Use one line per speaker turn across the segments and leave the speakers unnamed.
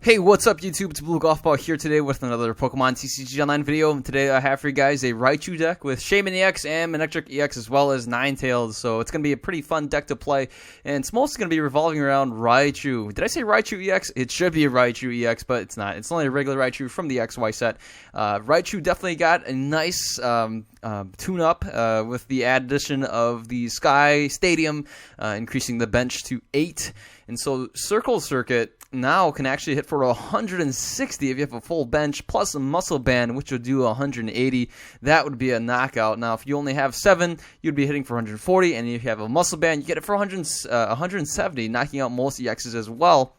Hey, what's up YouTube? It's Blue Golf Ball here today with another Pokemon TCG Online video. Today I have for you guys a Raichu deck with Shaman EX and Manectric EX as well as Ninetales. So it's going to be a pretty fun deck to play, and it's mostly going to be revolving around Raichu. Did I say Raichu EX? It should be a Raichu EX, but it's not. It's only a regular Raichu from the XY set. Raichu definitely got a nice tune-up with the addition of the Sky Stadium, increasing the bench to 8. And so Circle Circuit now can actually hit for 160 if you have a full bench, plus a Muscle Band, which would do 180. That would be a knockout. Now, if you only have 7, you'd be hitting for 140, and if you have a Muscle Band, you get it for 170, knocking out most EXs as well.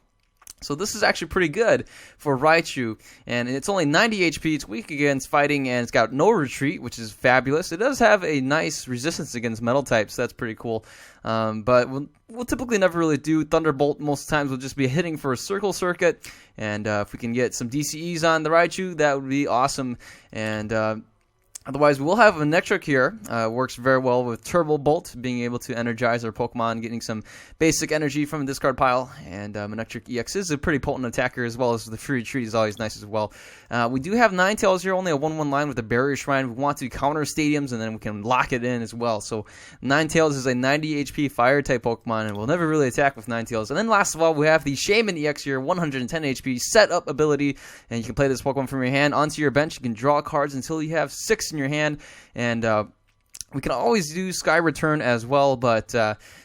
So this is actually pretty good for Raichu, and it's only 90 HP, it's weak against fighting, and it's got no retreat, which is fabulous. It does have a nice resistance against metal types, so that's pretty cool. But we'll typically never really do Thunderbolt. Most times we'll just be hitting for a Circle Circuit, and if we can get some DCEs on the Raichu, that would be awesome. And otherwise, we'll have a Manectric here. Works very well with Turbo Bolt, being able to energize our Pokemon, getting some basic energy from the discard pile. And Manectric EX is a pretty potent attacker, as well as the free retreat is always nice as well. We do have Ninetales here, only a 1/1 line with a Barrier Shrine. We want to counter stadiums, and then we can lock it in as well. So Ninetales is a 90 HP Fire-type Pokemon, and we'll never really attack with Ninetales. And then last of all, we have the Shaman EX here, 110 HP, set-up ability, and you can play this Pokemon from your hand onto your bench. You can draw cards until you have 6 in your hand, and we can always do Sky Return as well, but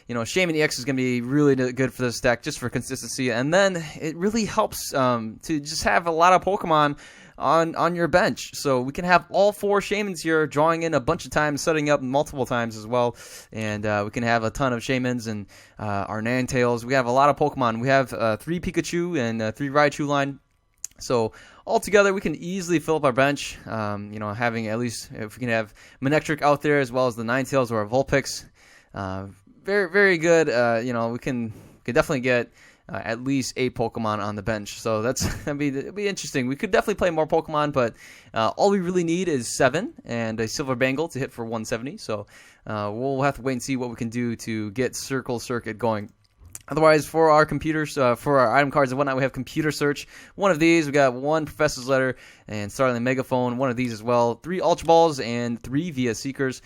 you know, Shaman EX is going to be really good for this deck, just for consistency. And then it really helps to just have a lot of Pokemon on your bench, so we can have all 4 Shamans here, drawing in a bunch of times, setting up multiple times as well, and we can have a ton of Shamans and our Ninetales. We have a lot of Pokemon. We have 3 Pikachu and 3 Raichu line. So altogether, we can easily fill up our bench. You know, having at least, if we can have Manectric out there as well as the Ninetales or our Vulpix, very, very good. You know, we can definitely get at least 8 Pokemon on the bench. So that'd be interesting. We could definitely play more Pokemon, but all we really need is 7 and a Silver Bangle to hit for 170. So we'll have to wait and see what we can do to get Circle Circuit going. Otherwise, for our computers, for our item cards and whatnot, we have Computer Search. One of these, we got 1 Professor's Letter and Starling Megaphone. One of these as well. 3 Ultra Balls and 3 Via Seekers.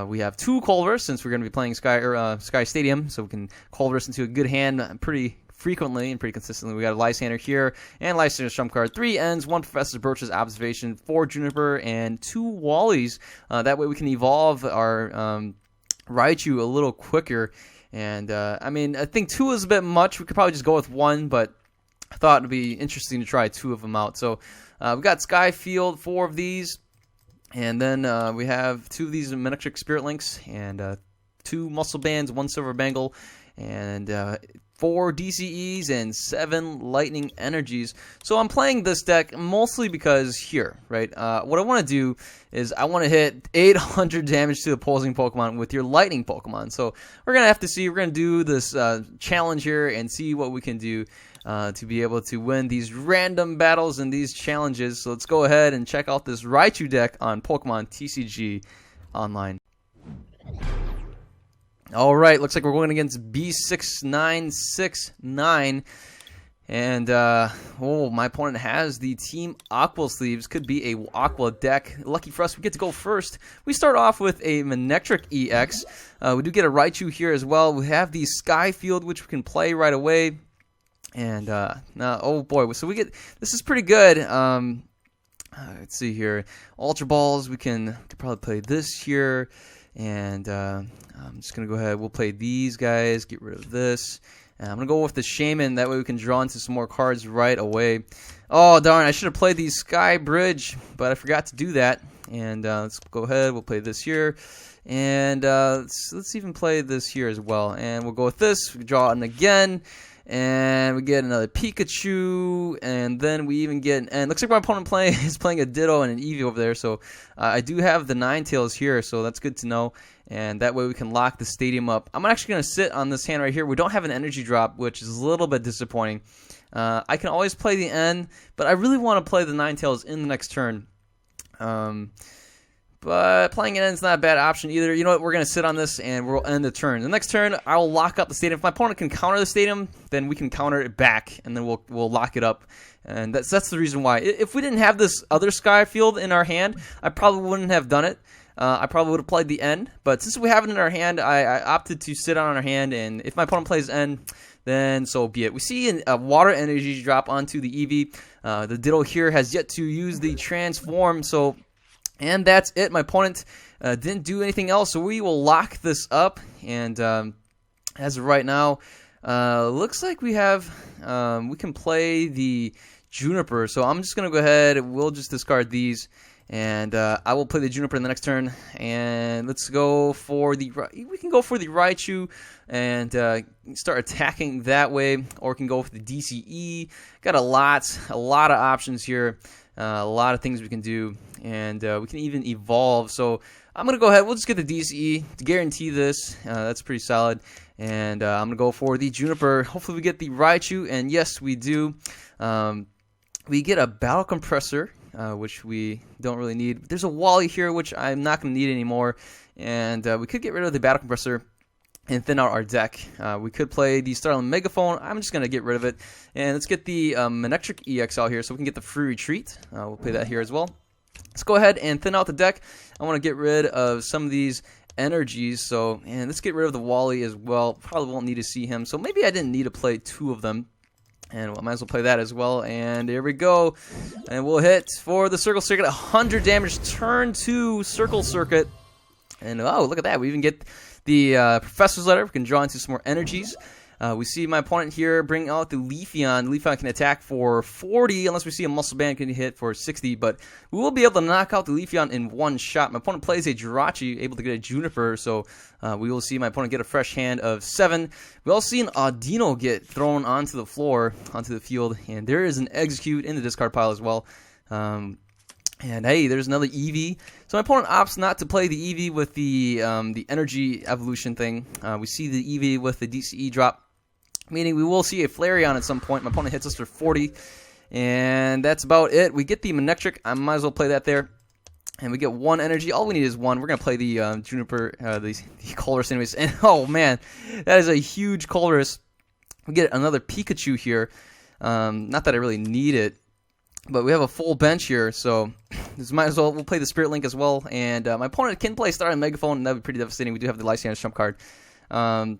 We have 2 Culvers, since we're going to be playing Sky Stadium, so we can Culver's into a good hand pretty frequently and pretty consistently. We got a Lysander here and Lysander's trump card. 3 Ends, 1 Professor Birch's Observation, 4 Juniper, and 2 Wallies. That way we can evolve our Raichu a little quicker. And, I mean, I think 2 is a bit much. We could probably just go with 1, but I thought it would be interesting to try 2 of them out. So, we got Sky Field, 4 of these. And then we have 2 of these Manectric Spirit Links, and 2 Muscle Bands, 1 Silver Bangle, and 4 DCEs, and 7 Lightning Energies. So I'm playing this deck mostly because here, right? What I want to do is I want to hit 800 damage to opposing Pokemon with your Lightning Pokemon. So we're going to have to see. We're going to do this challenge here and see what we can do to be able to win these random battles and these challenges. So let's go ahead and check out this Raichu deck on Pokemon TCG Online. All right, looks like we're going against B6969, and oh, my opponent has the Team Aqua Sleeves. Could be a Aqua deck. Lucky for us, we get to go first. We start off with a Manectric EX. We do get a Raichu here as well. We have the Sky Field, which we can play right away, and oh boy, so we get, this is pretty good. Let's see here, Ultra Balls. We can probably play this here. And I'm just going to go ahead. We'll play these guys. Get rid of this. And I'm going to go with the Shaman. That way we can draw into some more cards right away. Oh, darn. I should have played the Sky Bridge, but I forgot to do that. And let's go ahead. We'll play this here. And let's even play this here as well. And we'll go with this. We draw it again. And we get another Pikachu, and then we even get, and looks like my opponent is playing a Ditto and an Eevee over there, so I do have the Ninetales here, so that's good to know, and that way we can lock the stadium up. I'm actually going to sit on this hand right here. We don't have an energy drop, which is a little bit disappointing. I can always play the N, but I really want to play the Ninetales in the next turn. But playing it in is not a bad option either. You know what? We're going to sit on this and we'll end the turn. The next turn, I'll lock up the stadium. If my opponent can counter the stadium, then we can counter it back, and then we'll lock it up. And that's the reason why. If we didn't have this other sky field in our hand, I probably wouldn't have done it. I probably would have played the end. But since we have it in our hand, I opted to sit on our hand. And if my opponent plays end, then so be it. We see a water energy drop onto the Eevee. The Ditto here has yet to use the transform, so... And that's it. My opponent didn't do anything else, so we will lock this up. And as of right now, looks like we have we can play the Juniper. So I'm just gonna go ahead. We'll just discard these, and I will play the Juniper in the next turn. And let's go for the. We can go for the Raichu and start attacking that way, or we can go for the DCE. Got a lot of options here. A lot of things we can do, and we can even evolve. So I'm going to go ahead. We'll just get the DCE to guarantee this. That's pretty solid. And I'm going to go for the Juniper. Hopefully we get the Raichu, and yes, we do. We get a Battle Compressor, which we don't really need. There's a Wally here, which I'm not going to need anymore. And we could get rid of the Battle Compressor and thin out our deck. We could play the Starling Megaphone. I'm just going to get rid of it. And let's get the Manectric EX out here so we can get the free retreat. We'll play that here as well. Let's go ahead and thin out the deck. I want to get rid of some of these energies. And let's get rid of the Wally as well. Probably won't need to see him. So maybe I didn't need to play two of them. And I might as well play that as well. And here we go. And we'll hit for the Circle Circuit. 100 damage. Turn 2 Circle Circuit. And oh, look at that. We even get the Professor's Letter. We can draw into some more energies. We see my opponent here bring out the Leafeon. The Leafeon can attack for 40, unless we see a Muscle Band can hit for 60. But we will be able to knock out the Leafeon in one shot. My opponent plays a Jirachi, able to get a Juniper. So we will see my opponent get a fresh hand of 7. We also see an Audino get thrown onto the floor, onto the field. And there is an Execute in the discard pile as well. And hey, there's another Eevee. So my opponent opts not to play the Eevee with the energy evolution thing. We see the Eevee with the DCE drop, meaning we will see a Flareon at some point. My opponent hits us for 40, and that's about it. We get the Manectric. I might as well play that there. And we get 1 energy. All we need is 1. We're going to play the Juniper, the Colress anyways. And oh man, that is a huge Colress. We get another Pikachu here. Not that I really need it, but we have a full bench here, so this might as well. We'll play the Spirit Link as well, and my opponent can play Starling Megaphone, and that would be pretty devastating. We do have the Lycian's trump card. I'm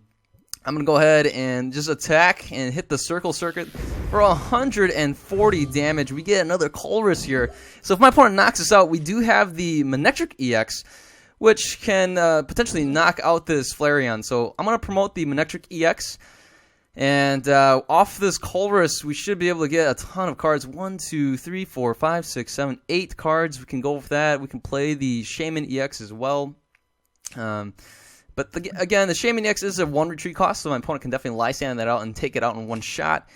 going to go ahead and just attack and hit the Circle Circuit for 140 damage. We get another Colress here. So if my opponent knocks us out, we do have the Manectric EX, which can potentially knock out this Flareon. So I'm going to promote the Manectric EX. And off this Colress, we should be able to get a ton of cards. 1, 2, 3, 4, 5, 6, 7, 8 cards. We can go with that. We can play the Shaman EX as well. But again, the Shaman EX is a 1 retreat cost, so my opponent can definitely Lysan that out and take it out in one shot,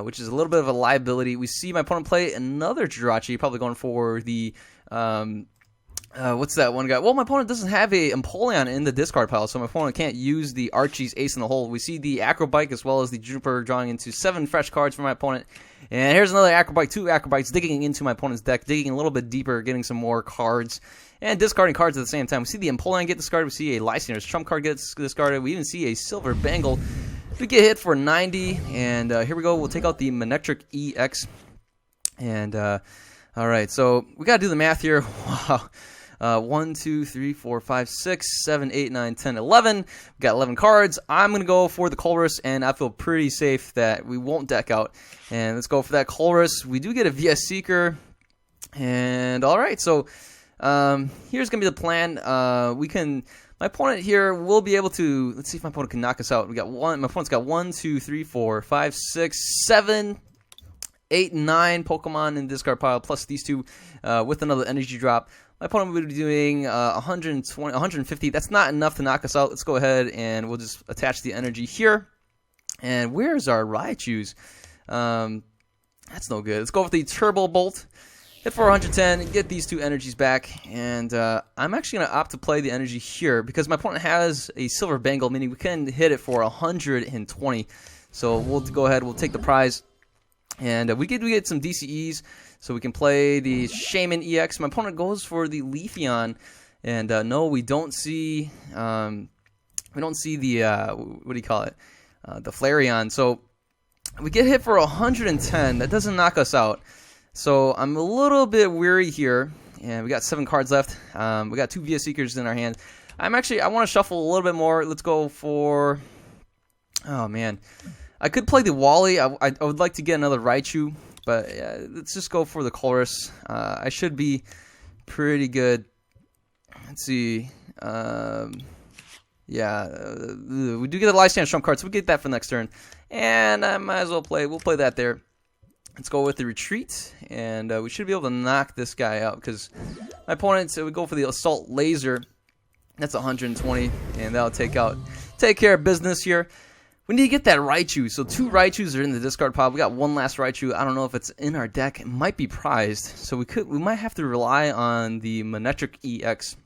which is a little bit of a liability. We see my opponent play another Jirachi, probably going for the... what's that one guy? Well, my opponent doesn't have a Empoleon in the discard pile, so my opponent can't use the Archie's Ace in the Hole. We see the Acrobike as well as the Juniper drawing into 7 fresh cards for my opponent. And here's another Acrobike, 2 Acrobites digging into my opponent's deck, digging a little bit deeper, getting some more cards, and discarding cards at the same time. We see the Empoleon get discarded. We see a Lyciander's Trump card get discarded. We even see a Silver Bangle. We get hit for 90, and here we go. We'll take out the Manectric EX. And, alright, so we got to do the math here. Wow. 1, 2, 3, 4, 5, 6, 7, 8, 9, 10, 11. We've got 11 cards. I'm going to go for the Colress, and I feel pretty safe that we won't deck out. And let's go for that Colress. We do get a VS Seeker. And alright, so here's going to be the plan. My opponent here will be able to, let's see if my opponent can knock us out. My opponent's got 1, 2, 3, 4, 5, 6, 7, 8, 9 Pokemon in the discard pile, plus these 2 with another energy drop. My opponent will be doing 120, 150. That's not enough to knock us out. Let's go ahead and we'll just attach the energy here. And where's our Raichus? That's no good. Let's go with the Turbo Bolt. Hit for 110, get these 2 energies back. And I'm actually going to opt to play the energy here because my opponent has a Silver Bangle, meaning we can hit it for 120. So we'll go ahead, we'll take the prize. And we get some DCEs, so we can play the Shaman EX. My opponent goes for the Leafeon, And no, we don't see the what do you call it? The Flareon. So we get hit for 110. That doesn't knock us out. So I'm a little bit weary here. And we got 7 cards left. We got 2 VS Seekers in our hand. I want to shuffle a little bit more. Let's go for... Oh, man. I could play the Wally. I would like to get another Raichu. But let's just go for the Chorus. I should be pretty good. Let's see. Yeah. We do get the Lysander Trump card, so we'll get that for next turn. And I might as well play. We'll play that there. Let's go with the Retreat, and we should be able to knock this guy out because my opponent would go for the Assault Laser. That's 120, and that'll take care of business here. We need to get that Raichu. So 2 Raichus are in the discard pile. We got 1 last Raichu. I don't know if it's in our deck. It might be prized, so we might have to rely on the Manectric EX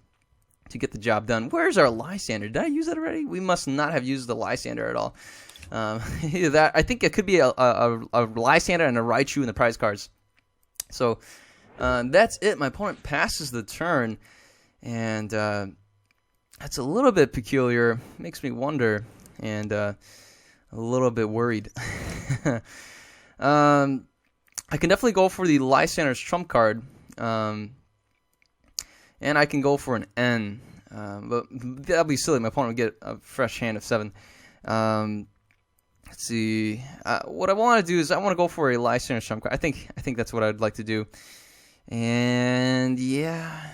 to get the job done. Where's our Lysander? Did I use that already? We must not have used the Lysander at all. Either that, I think it could be a Lysander and a Raichu in the prize cards. So that's it. My opponent passes the turn, and that's a little bit peculiar. Makes me wonder, and a little bit worried. I can definitely go for the Lysander's trump card, and I can go for an N, but that'll be silly. My opponent would get a fresh hand of 7. Let's see. What I want to do is I want to go for a Lysander trump card. I think that's what I'd like to do. And yeah,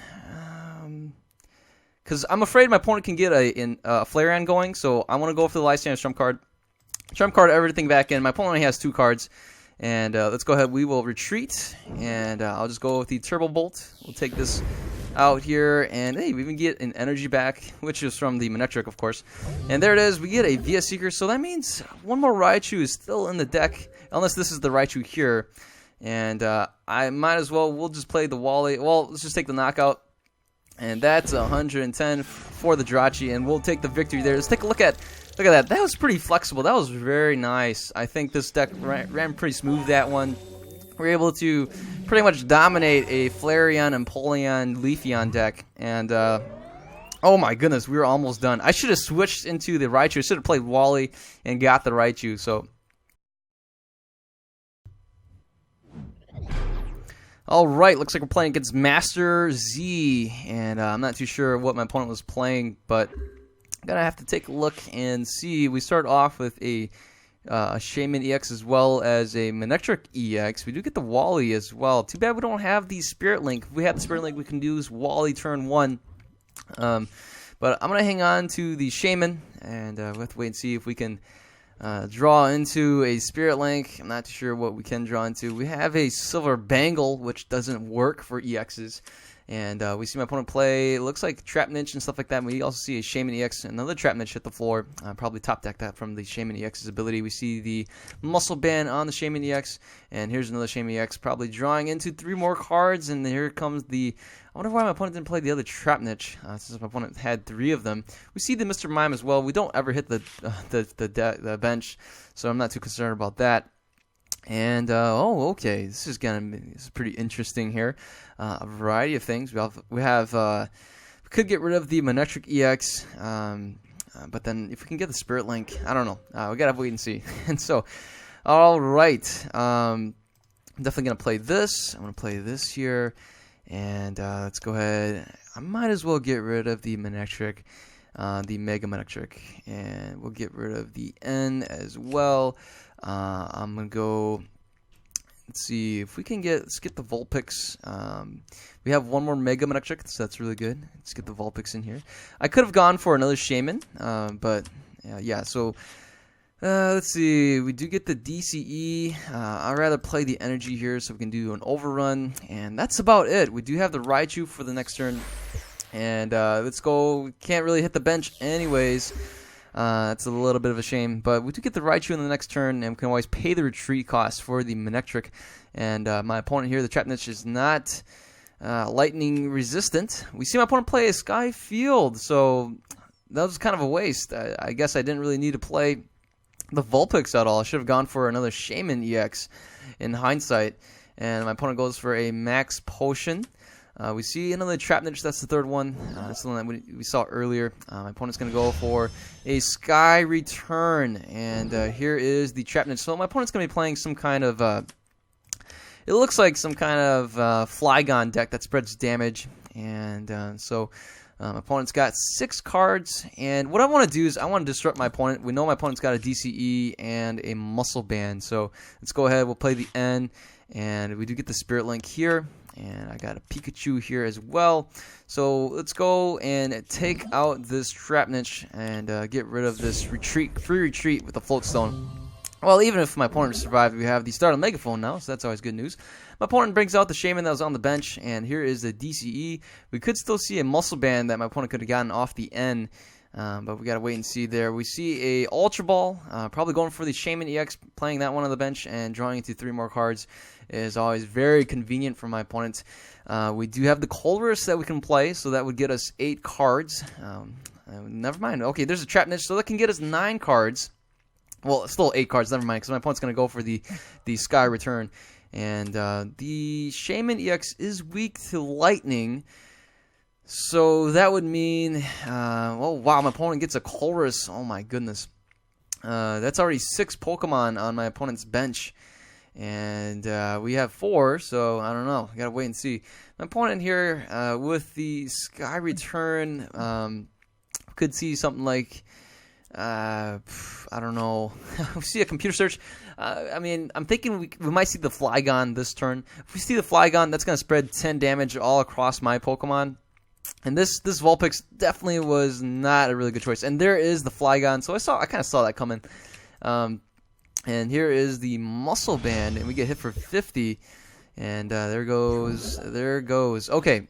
because I'm afraid my opponent can get a Flareon going, so I want to go for the Lysander trump card. Trump card everything back in. My opponent only has 2 cards. And let's go ahead. We will retreat, and I'll just go with the Turbo Bolt. We'll take this out here, and hey, we even get an energy back, which is from the Manectric, of course. And there it is. We get a VS Seeker, so that means 1 more Raichu is still in the deck, unless this is the Raichu here. And I might as well. We'll just play the Wally. Well, let's just take the knockout, and that's 110 for the Jirachi, and we'll take the victory there. Let's take a look at. Look at that. That was pretty flexible. That was very nice. I think this deck ran pretty smooth, that one. We were able to pretty much dominate a Flareon, Empoleon, Leafeon deck. And, oh my goodness, we were almost done. I should have switched into the Raichu. I should have played Wally and got the Raichu. So, alright, looks like we're playing against Master Z. And I'm not too sure what my opponent was playing, but gonna have to take a look and see. We start off with a Shaman EX as well as a Manectric EX. We do get the Wally as well. Too bad we don't have the Spirit Link. If we have the Spirit Link, we can use Wally turn 1. But I'm gonna hang on to the Shaman, and we'll have to wait and see if we can draw into a Spirit Link. I'm not too sure what we can draw into. We have a Silver Bangle, which doesn't work for EXs. And we see my opponent play, it looks like Trap Niche and stuff like that. And we also see a Shaman EX, another Trap Niche hit the floor. Probably top deck that from the Shaman EX's ability. We see the Muscle Band on the Shaman EX. And here's another Shaman EX, probably drawing into 3 more cards. And here comes the... I wonder why my opponent didn't play the other Trap Niche, since my opponent had 3 of them. We see the Mr. Mime as well. We don't ever hit the bench, so I'm not too concerned about that. And oh, okay, this is pretty interesting here. A variety of things. We could get rid of the Manectric EX, but then if we can get the Spirit Link, I don't know. We gotta wait and see. And so, all right, I'm definitely gonna play this. I'm gonna play this here, and let's go ahead. I might as well get rid of the Manectric, the Mega Manectric, and we'll get rid of the N as well. I'm gonna go. Let's see if we can let's get the Vulpix. We have 1 more Mega Manectric, so that's really good. Let's get the Vulpix in here. I could have gone for another Shaman, but yeah. So let's see. We do get the DCE. I'd rather play the Energy here, so we can do an Overrun, and that's about it. We do have the Raichu for the next turn, and let's go. Can't really hit the bench anyways. It's a little bit of a shame, but we do get the Raichu in the next turn, and we can always pay the retreat cost for the Manectric. And my opponent here, the Trap Niche, is not lightning resistant. We see my opponent play a Sky Field, so that was kind of a waste. I guess I didn't really need to play the Vulpix at all. I should have gone for another Shaman EX in hindsight. And my opponent goes for a Max Potion. We see another Trap Niche. That's the third one. That's the one that we saw earlier. My opponent's going to go for a Sky Return. And here is the Trap Niche. So my opponent's going to be playing some kind of... it looks like some kind of Flygon deck that spreads damage. And so... my opponent's got 6 cards, and what I want to do is I want to disrupt my opponent. We know my opponent's got a DCE and a Muscle Band, so let's go ahead. We'll play the N, and we do get the Spirit Link here, and I got a Pikachu here as well. So let's go and take out this Trap Niche and get rid of this free retreat with the Float Stone. Well, even if my opponent survived, we have the Startled Megaphone now, so that's always good news. My opponent brings out the Shaman that was on the bench, and here is the DCE. We could still see a Muscle Band that my opponent could have gotten off the N, but we got to wait and see there. We see a Ultra Ball, probably going for the Shaman EX, playing that one on the bench, and drawing into 3 more cards is always very convenient for my opponent. We do have the Colress that we can play, so that would get us 8 cards. Never mind. Okay, there's a Trap Niche, so that can get us 9 cards. Well, still 8 cards, never mind, because my opponent's going to go for the Sky Return. And the Shaman EX is weak to Lightning, so that would mean, oh wow, my opponent gets a Colress. Oh my goodness. That's already 6 Pokemon on my opponent's bench. And we have 4, so I don't know. I gotta wait and see. My opponent here, with the Sky Return, could see something like... I don't know. We see a computer search. I mean, I'm thinking we might see the Flygon this turn. If we see the Flygon, that's going to spread 10 damage all across my Pokemon. And this Vulpix definitely was not a really good choice. And there is the Flygon, so I kind of saw that coming. And here is the Muscle Band, and we get hit for 50. And there goes. Okay.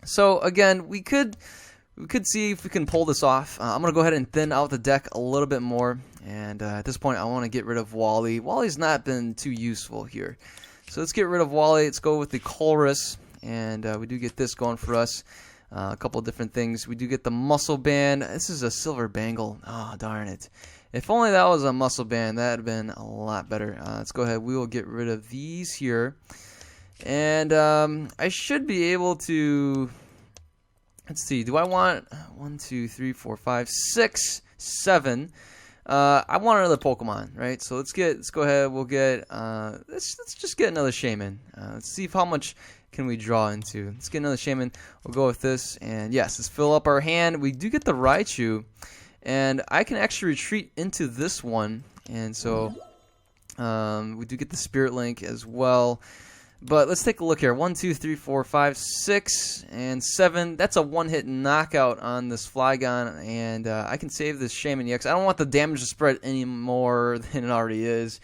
So again, we could see if we can pull this off. I'm going to go ahead and thin out the deck a little bit more. And at this point, I want to get rid of Wally. Wally's not been too useful here. So let's get rid of Wally. Let's go with the Colress. And we do get this going for us. A couple of different things. We do get the Muscle Band. This is a Silver Bangle. Oh, darn it. If only that was a Muscle Band, that would have been a lot better. Let's go ahead. We will get rid of these here. And I should be able to... Let's see. Do I want 1, 2, 3, 4, 5, 6, 7? I want another Pokemon, right? So let's go ahead. We'll get let's just get another Shaman. Let's see how much can we draw into. Let's get another Shaman. We'll go with this, and yes, let's fill up our hand. We do get the Raichu, and I can actually retreat into this one, and so we do get the Spirit Link as well. But let's take a look here. 1, 2, 3, 4, 5, 6, and 7. That's a one-hit knockout on this Flygon, and I can save this Shaman EX. I don't want the damage to spread any more than it already is.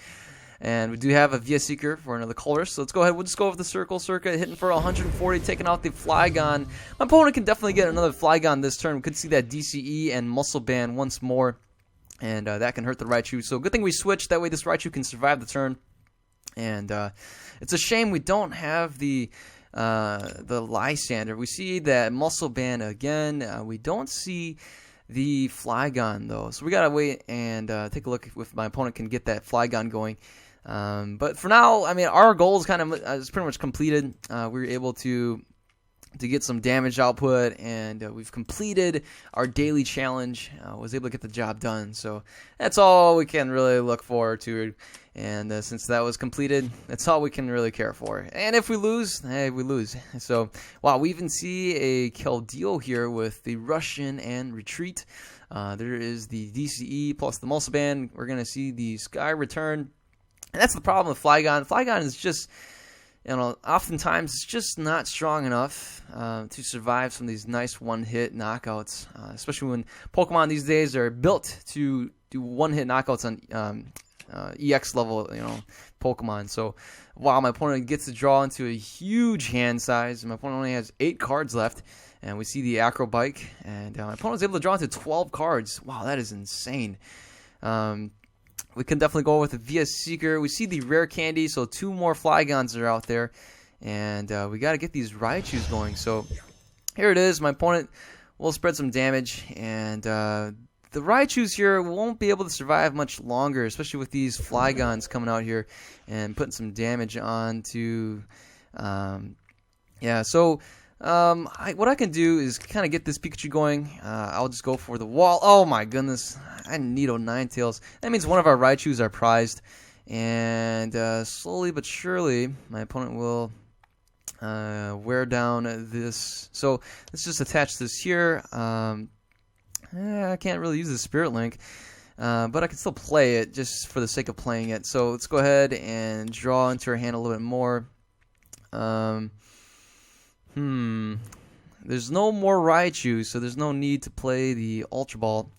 And we do have a Via Seeker for another Colress. So let's go ahead. We'll just go with the Circle Circuit, hitting for 140, taking out the Flygon. My opponent can definitely get another Flygon this turn. We could see that DCE and Muscle Band once more, and that can hurt the Raichu. So good thing we switched. That way this Raichu can survive the turn. And it's a shame we don't have the Lysander. We see that Muscle Band again. We don't see the Flygon though, so we gotta wait and take a look if my opponent can get that Flygon going. But for now, I mean, our goal is is pretty much completed. We were able to get some damage output, and we've completed our daily challenge. Was able to get the job done, so that's all we can really look forward to. And since that was completed, that's all we can really care for. And if we lose, hey, we lose. So, wow, we even see a Keldeo here with the Russian and Retreat. There is the DCE plus the Muscle Band. We're going to see the Sky Return. And that's the problem with Flygon. Flygon is just, you know, oftentimes it's just not strong enough to survive some of these nice one-hit knockouts, especially when Pokemon these days are built to do one-hit knockouts on EX level, you know, Pokemon. So, wow, my opponent gets to draw into a huge hand size. My opponent only has 8 cards left, and we see the Acro Bike, and my opponent was able to draw into 12 cards. Wow, that is insane. We can definitely go with the Via Seeker. We see the Rare Candy, so 2 more Flygons are out there, and we got to get these Raichus going. So, here it is. My opponent will spread some damage, and the Raichus here won't be able to survive much longer, especially with these Flygons coming out here and putting some damage on to... yeah, so what I can do is kind of get this Pikachu going. I'll just go for the wall. Oh my goodness, I need a Ninetales. That means one of our Raichus are prized, and slowly but surely, my opponent will wear down this. So let's just attach this here. I can't really use the Spirit Link, but I can still play it just for the sake of playing it. So let's go ahead and draw into our hand a little bit more. There's no more Raichu, so there's no need to play the Ultra Ball.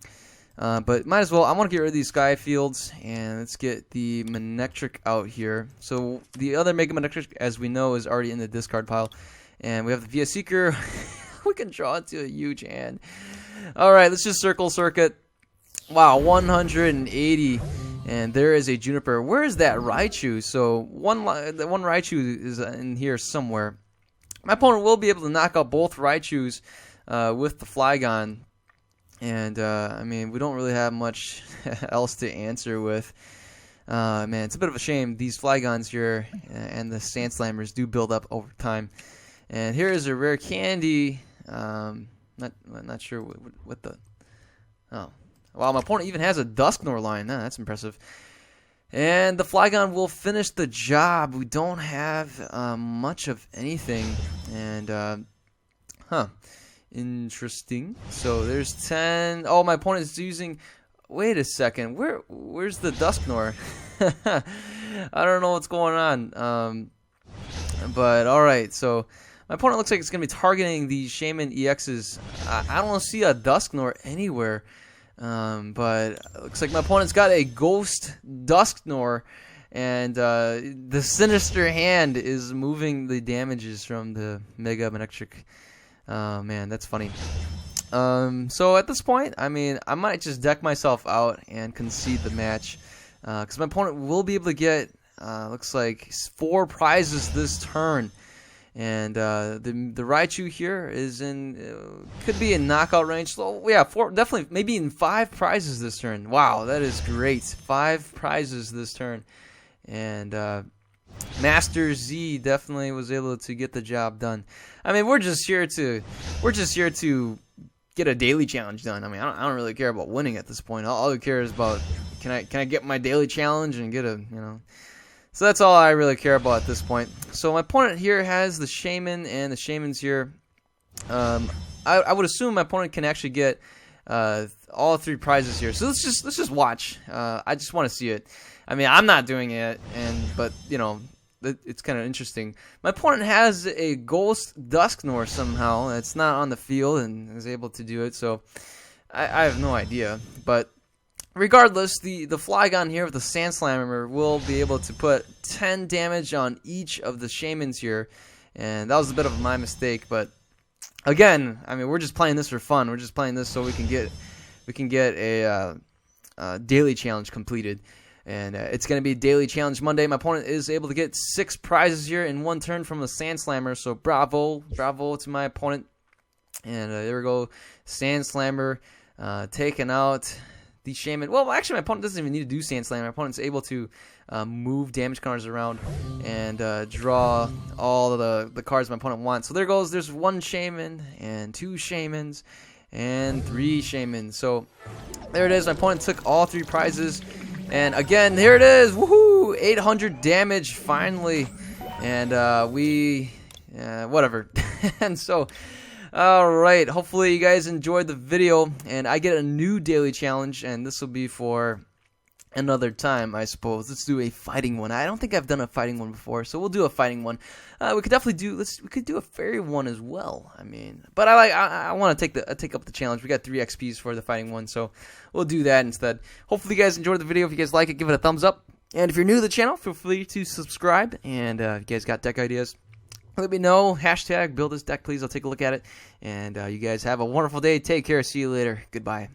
But might as well. I want to get rid of these Sky Fields, and let's get the Manectric out here. So the other Mega Manectric, as we know, is already in the discard pile. And we have the VS Seeker. We can draw into a huge hand. Alright, let's just Circle Circuit. Wow, 180. And there is a Juniper. Where is that Raichu? So one Raichu is in here somewhere. My opponent will be able to knock out both Raichus with the Flygon. And, I mean, we don't really have much else to answer with. Man, it's a bit of a shame. These Flygons here and the Sand Slammers do build up over time. And here is a rare candy. Not sure what the... Oh. Wow, my opponent even has a Dusknoir line. That's impressive. And the Flygon will finish the job. We don't have much of anything. And, interesting. So there's 10. Oh, my opponent is using... Wait a second. Where's the Dusknoir? I don't know what's going on. But, alright. So, my opponent looks like it's going to be targeting the Shaman EXs. I don't see a Dusknoir anywhere. But it looks like my opponent's got a Ghost Dusknoir, and the Sinister Hand is moving the damages from the Mega Manectric. Man, that's funny. So at this point, I mean, I might just deck myself out and concede the match, because my opponent will be able to get, looks like 4 prizes this turn. And the Raichu here is in could be in knockout range. So yeah, 4, definitely maybe in 5 prizes this turn. Wow, that is great. 5 prizes this turn, and Master Z definitely was able to get the job done. I mean, we're just here to get a daily challenge done. I mean, I don't really care about winning at this point. All I care is about can I get my daily challenge and get a So that's all I really care about at this point. So my opponent here has the Shaman, and the Shaman's here. I would assume my opponent can actually get all 3 prizes here. So let's just watch. I just want to see it. I mean, I'm not doing it, but it's kind of interesting. My opponent has a Ghost Dusknoir somehow. It's not on the field and is able to do it. So I have no idea, but. Regardless, the Flygon here with the Sand Slammer will be able to put 10 damage on each of the Shamans here, and that was a bit of my mistake. But again, I mean, we're just playing this for fun. We're just playing this so we can get a daily challenge completed, and it's going to be Daily Challenge Monday. My opponent is able to get 6 prizes here in 1 turn from the Sand Slammer. So bravo to my opponent. And there we go, Sand Slammer taking out the Shaman. Well, actually, my opponent doesn't even need to do Sand Slam. My opponent's able to move damage counters around and draw all of the cards my opponent wants. So there goes. There's 1 Shaman and 2 Shamans and 3 Shamans. So there it is. My opponent took all 3 prizes. And again, here it is. Woohoo! 800 damage finally. And whatever. And so... Alright, hopefully you guys enjoyed the video, and I get a new daily challenge, and this will be for another time, I suppose. Let's do a fighting one. I don't think I've done a fighting one before, so we'll do a fighting one. We could definitely do we could do a fairy one as well. I mean, but I want to take up the challenge. We got 3 XPs for the fighting one, so we'll do that instead. Hopefully you guys enjoyed the video. If you guys like it, give it a thumbs up. And if you're new to the channel, feel free to subscribe. And if you guys got deck ideas, let me know. Hashtag build this deck, please. I'll take a look at it. And you guys have a wonderful day. Take care. See you later. Goodbye.